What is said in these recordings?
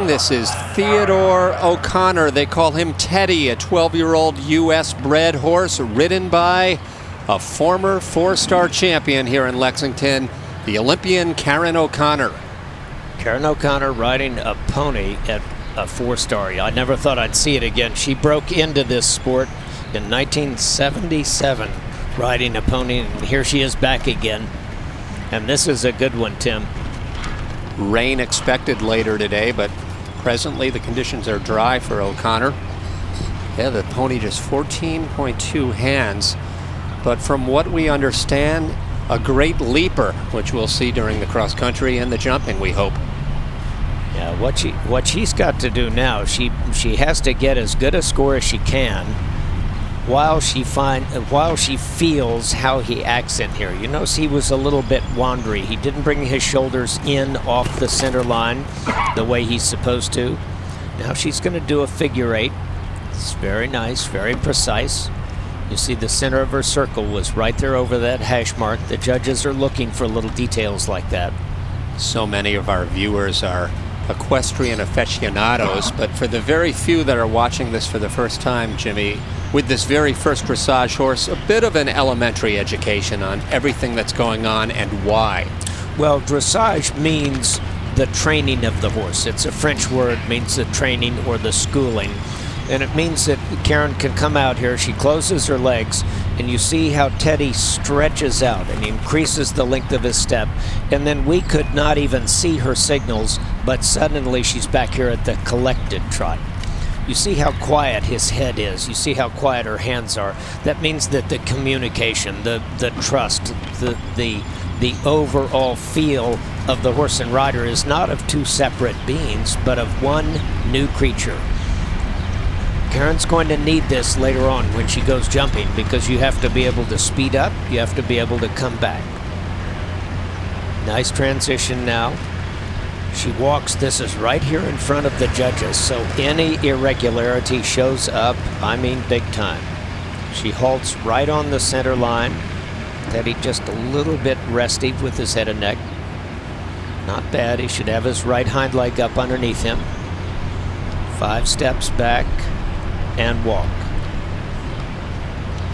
This is Theodore O'Connor. They call him Teddy, a 12-year-old U.S.-bred horse ridden by a former four-star champion here in Lexington, the Olympian Karen O'Connor. Karen O'Connor riding a pony at a four-star. I never thought I'd see it again. She broke into this sport in 1977, riding a pony, and here she is back again. And this is a good one, Tim. Rain expected later today, but presently the conditions are dry for O'Connor. Yeah, the pony just 14.2 hands, but from what we understand, a great leaper, which we'll see during the cross country and the jumping, we hope. Yeah, what she's got to do now, she has to get as good a score as she can while she feels how he acts in here. You notice he was a little bit wandery. He didn't bring his shoulders in off the center line the way he's supposed to. Now she's going to do a figure eight. It's very nice, very precise. You see the center of her circle was right there over that hash mark. The judges are looking for little details like that. So many of our viewers are equestrian aficionados, but for the very few that are watching this for the first time, Jimmy, with this very first dressage horse, a bit of an elementary education on everything that's going on and why. Well, dressage means the training of the horse. It's a French word, means the training or the schooling. And it means that Karen can come out here, she closes her legs, and you see how Teddy stretches out and increases the length of his step. And then we could not even see her signals, but suddenly she's back here at the collected trot. You see how quiet his head is. You see how quiet her hands are. That means that the communication, the trust, the overall feel of the horse and rider is not of two separate beings, but of one new creature. Karen's going to need this later on when she goes jumping, because you have to be able to speed up, you have to be able to come back. Nice transition now. She walks, this is right here in front of the judges, so any irregularity shows up, I mean big time. She halts right on the center line. Teddy just a little bit restive with his head and neck. Not bad, he should have his right hind leg up underneath him. 5 steps back and walk.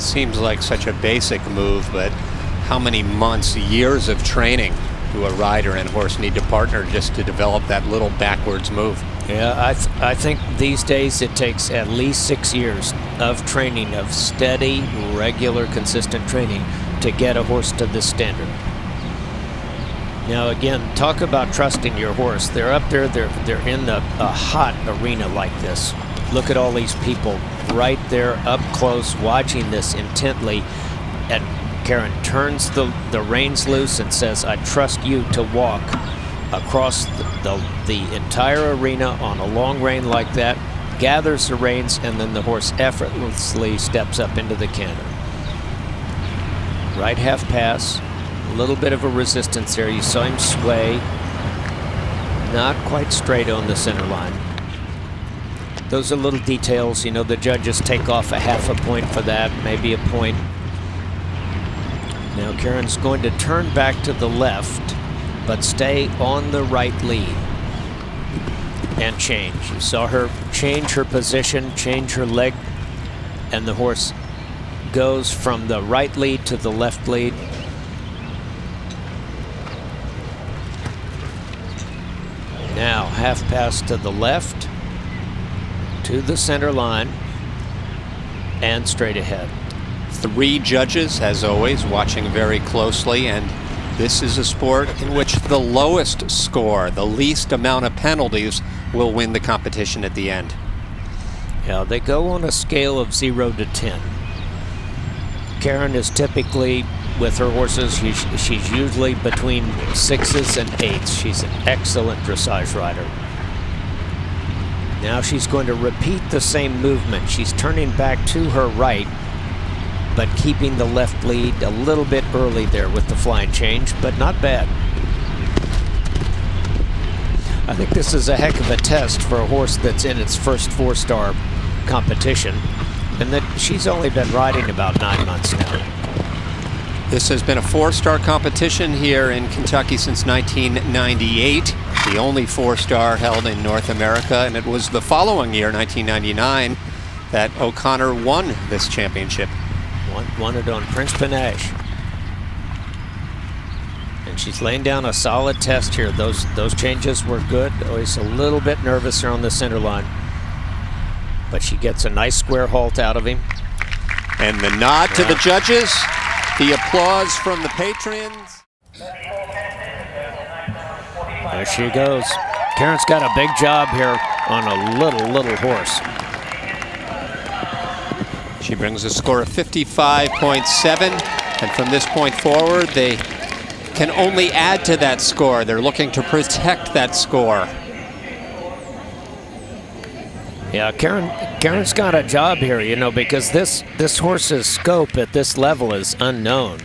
Seems like such a basic move, but how many months, years of training do a rider and horse need to partner just to develop that little backwards move? Yeah, I think these days it takes at least 6 years of training, of steady, regular, consistent training to get a horse to this standard. Now again, talk about trusting your horse. They're up there, they're in a hot arena like this. Look at all these people right there up close watching this intently, and Karen turns the reins loose and says, I trust you to walk across the entire arena on a long rein like that, gathers the reins, and then the horse effortlessly steps up into the canter. Right half pass, a little bit of a resistance there. You saw him sway, not quite straight on the center line. Those are little details, you know, the judges take off a ½ a point for that, maybe a point. Now Karen's going to turn back to the left, but stay on the right lead and change. You saw her change her position, change her leg, and the horse goes from the right lead to the left lead. Now half pass to the left, to the center line, and straight ahead. 3 judges, as always, watching very closely, and this is a sport in which the lowest score, the least amount of penalties, will win the competition at the end. Yeah, they go on a scale of 0 to 10. Karen is typically, with her horses, she's usually between 6s and 8s. She's an excellent dressage rider. Now she's going to repeat the same movement. She's turning back to her right, but keeping the left lead a little bit early there with the flying change, but not bad. I think this is a heck of a test for a horse that's in its first 4-star competition, and that she's only been riding about 9 months now. This has been a four-star competition here in Kentucky since 1998, the only four-star held in North America, and it was the following year, 1999, that O'Connor won this championship. Won it on Prince Panache. And she's laying down a solid test here. Those changes were good. Always a little bit nervous here on the center line. But she gets a nice square halt out of him. And the nod to the judges, the applause from the patrons. There she goes. Karen's got a big job here on a little horse. She brings a score of 55.7, and from this point forward, they can only add to that score. They're looking to protect that score. Yeah, Karen's got a job here, you know, because this horse's scope at this level is unknown.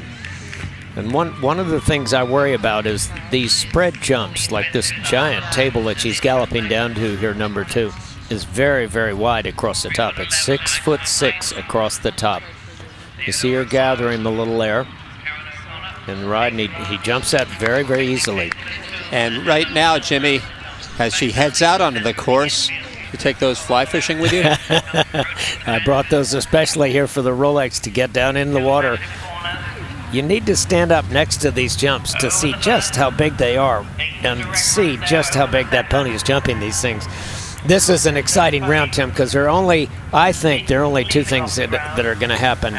And one of the things I worry about is these spread jumps, like this giant table that she's galloping down to here, number 2, is very, very wide across the top. It's 6'6" across the top. You see her gathering the little air and riding. He jumps that very, very easily. And right now, Jimmy, as she heads out onto the course, you take those fly fishing with you? I brought those especially here for the Rolex to get down in the water. You need to stand up next to these jumps to see just how big they are and see just how big that pony is jumping these things. This is an exciting round, Tim, because I think there are only two things that are going to happen.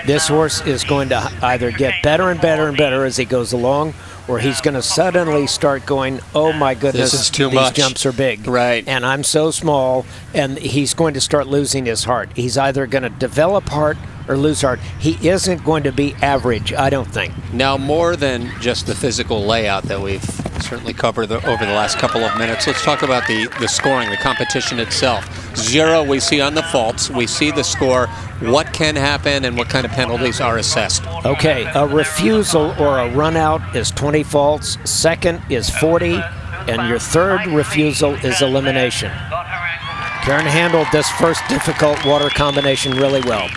This horse is going to either get better and better and better as he goes along, or he's going to suddenly start going, oh my goodness, this is too these much. Jumps are big. Right. And I'm so small, and he's going to start losing his heart. He's either going to develop heart or lose heart. He isn't going to be average, I don't think. Now, more than just the physical layout that we've certainly covered over the last couple of minutes, let's talk about the scoring, the competition itself. 0 we see on the faults. We see the score. What can happen and what kind of penalties are assessed? Okay, a refusal or a run out is 20 faults. Second is 40, and your third refusal is elimination. Karen handled this first difficult water combination really well.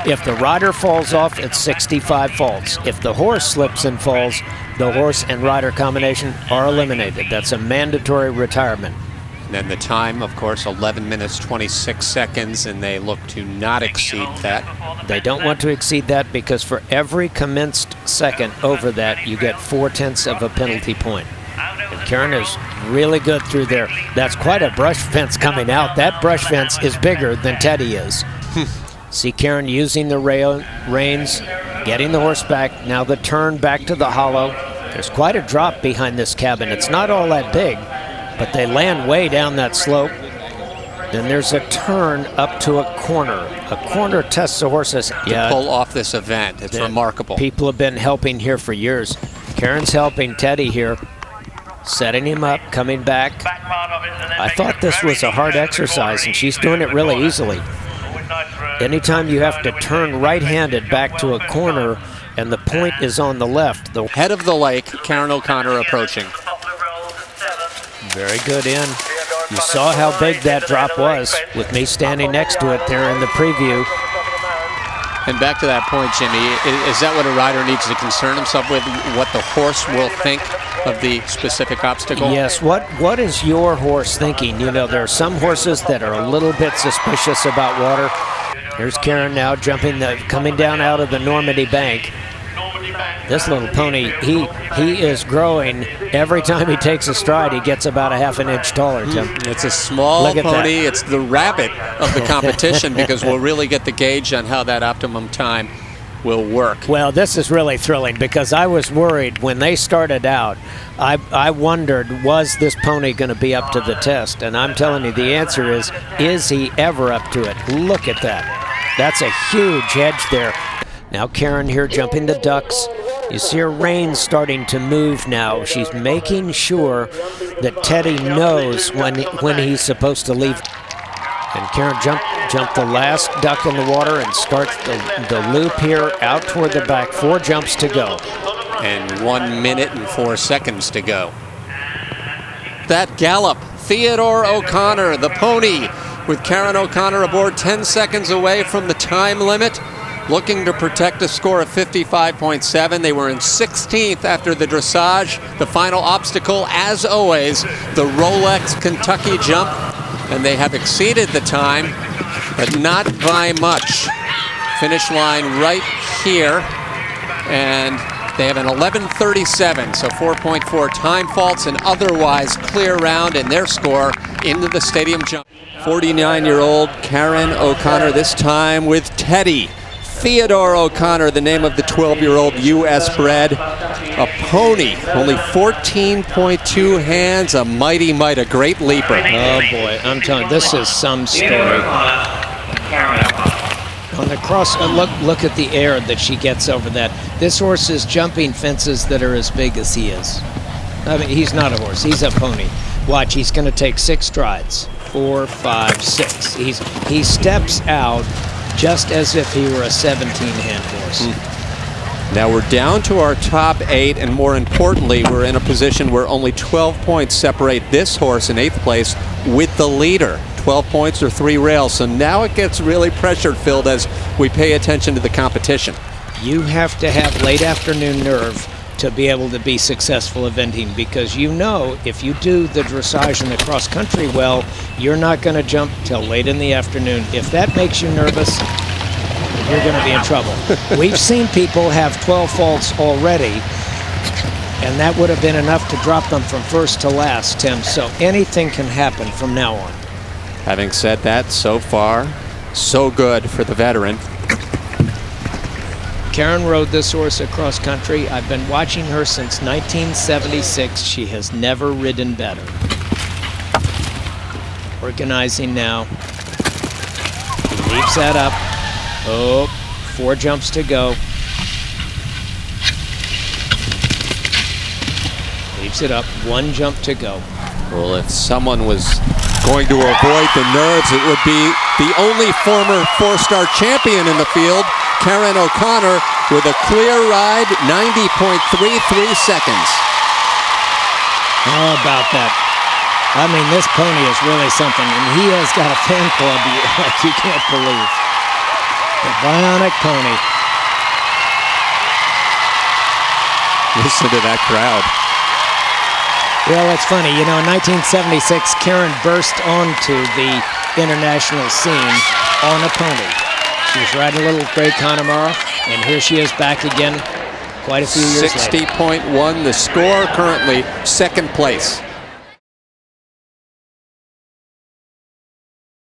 If the rider falls off, it's 65 faults. If the horse slips and falls, the horse and rider combination are eliminated. That's a mandatory retirement. And then the time, of course, 11 minutes, 26 seconds, and they look to not exceed that. They don't want to exceed that because for every commenced second over that, you get 4/10 of a penalty point. And Karen is really good through there. That's quite a brush fence coming out. That brush fence is bigger than Teddy is. See Karen using the reins, getting the horse back. Now the turn back to the hollow. There's quite a drop behind this cabin. It's not all that big, but they land way down that slope. Then there's a turn up to a corner. A corner tests the horses. To pull off this event. It's remarkable. People have been helping here for years. Karen's helping Teddy here, setting him up, coming back. I thought this was a hard exercise, and she's doing it really easily. Anytime you have to turn right-handed back to a corner and the point is on the left. The head of the lake, Karen O'Connor approaching. Very good in. You saw how big that drop was with me standing next to it there in the preview. And back to that point, Jimmy, is that what a rider needs to concern himself with, what the horse will think of the specific obstacle? Yes, what is your horse thinking? You know, there are some horses that are a little bit suspicious about water. Here's Karen now coming down out of the Normandy bank. This little pony, he is growing. Every time he takes a stride, he gets about a half an inch taller, Tim. It's a small pony. It's the rabbit of the competition because we'll really get the gauge on how that optimum time will work. Well, this is really thrilling because I was worried when they started out. I wondered, was this pony going to be up to the test? And I'm telling you, the answer is he ever up to it? Look at that. That's a huge edge there. Now Karen here jumping the ducks. You see her reins starting to move now. She's making sure that Teddy knows when he's supposed to leave. And Karen jumped the last duck in the water and starts the loop here out toward the back. 4 jumps to go. And 1 minute and 4 seconds to go. That gallop, Theodore O'Connor, the pony, with Karen O'Connor aboard 10 seconds away from the time limit. looking to protect a score of 55.7. They were in 16th after the dressage. The final obstacle, as always, the Rolex Kentucky jump. And they have exceeded the time, but not by much. Finish line right here. And they have an 11:37, so 4.4 time faults, and otherwise clear round in their score into the stadium jump. 49-year-old Karen O'Connor, this time with Teddy. Theodore O'Connor, the name of the 12-year-old U.S. bred. A pony, only 14.2 hands, a mighty mite, a great leaper. Oh boy, I'm telling you, this is some story. On the cross, look at the air that she gets over that. This horse is jumping fences that are as big as he is. I mean, he's not a horse, he's a pony. Watch, he's going to take 6 strides. 4, 5, 6. He steps out just as if he were a 17-hand horse. Now we're down to our top 8, and more importantly, we're in a position where only 12 points separate this horse in 8th place with the leader. 12 points or 3 rails, so now it gets really pressure-filled as we pay attention to the competition. You have to have late afternoon nerve to be able to be successful eventing, because you know if you do the dressage and the cross country well, you're not going to jump till late in the afternoon. If that makes you nervous, you're going to be in trouble. We've seen people have 12 faults already, and that would have been enough to drop them from first to last, Tim. So anything can happen from now on. Having said that, so far, so good for the veteran. Karen rode this horse across country. I've been watching her since 1976. She has never ridden better. Organizing now. Leaves that up. Oh, 4 jumps to go. Leaves it up. 1 jump to go. Well, if someone was going to avoid the nerves, it would be the only former 4-star champion in the field, Karen O'Connor, with a clear ride, 90.33 seconds. How about that? I mean, this pony is really something, and he has got a fan club like you can't believe. The bionic pony. Listen to that crowd. Well, it's funny, you know, in 1976, Karen burst onto the international scene on a pony. She was riding a little gray Connemara, and here she is back again quite a few years later. 60.1, the score currently 2nd place.